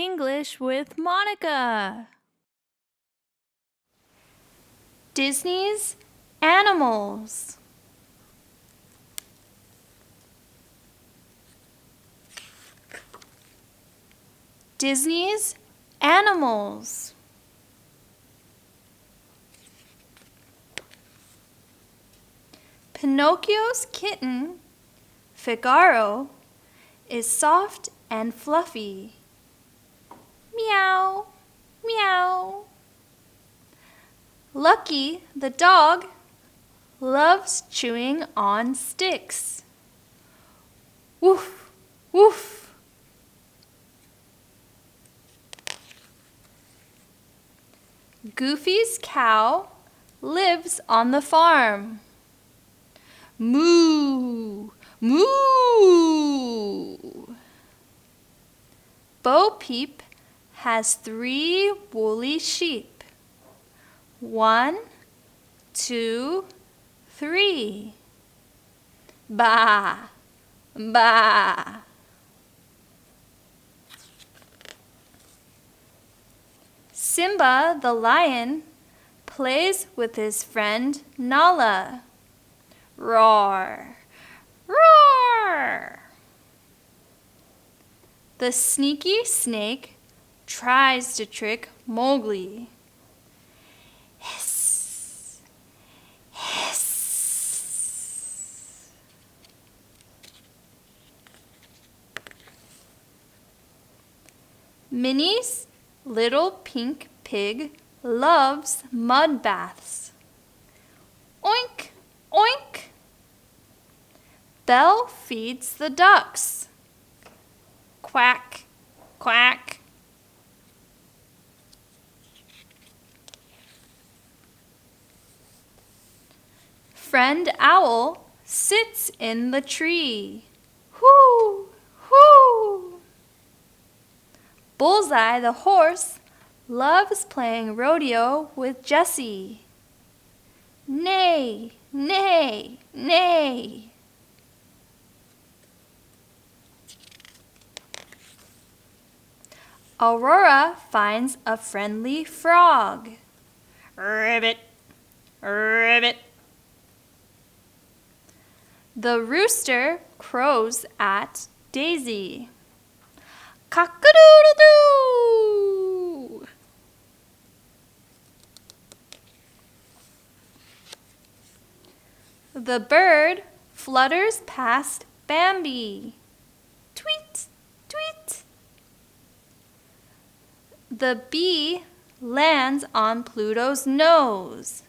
English with Monica. Disney's Animals. Disney's Animals. Pinocchio's kitten, Figaro, is soft and fluffy. Meow, meow. Lucky, the dog, loves chewing on sticks. Woof, woof. Goofy's cow lives on the farm. Moo, moo. Bo Peep has 3 woolly sheep. 1, 2, 3. Ba, ba. Simba the lion plays with his friend Nala. Roar, roar. The sneaky snake tries to trick Mowgli. Hiss, hiss. Minnie's little pink pig loves mud baths. Oink, oink. Belle feeds the ducks. Quack, quack. Friend Owl sits in the tree. Hoo, hoo. Bullseye the horse loves playing rodeo with Jessie. Neigh, neigh, neigh. Aurora finds a friendly frog. Ribbit, ribbit. The rooster crows at Daisy. Cock-a-doodle-doo! The bird flutters past Bambi. Tweet, tweet. The bee lands on Pluto's nose.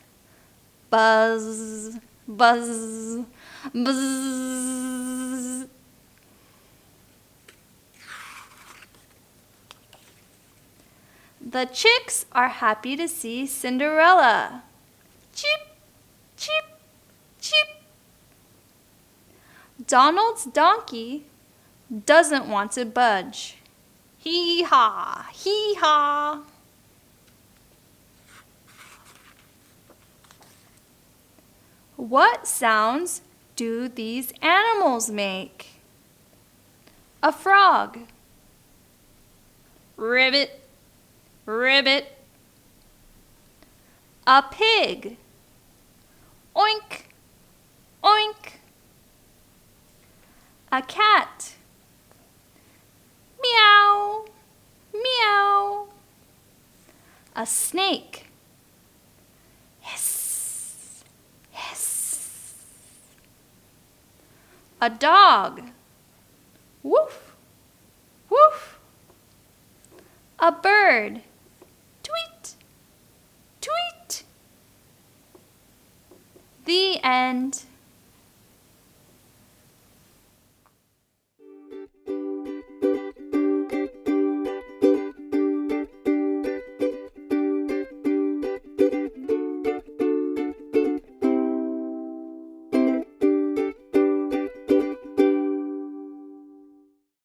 Buzz, buzz, buzz. The chicks are happy to see Cinderella. Cheep, cheep, cheep. Donald's donkey doesn't want to budge. Hee-haw, hee-haw. What sounds do these animals make? A frog. Ribbit, ribbit. A pig. Oink, oink. A cat. Meow, meow. A snake. Hiss, hiss. A dog. Woof, woof. A bird. Tweet, tweet. The end.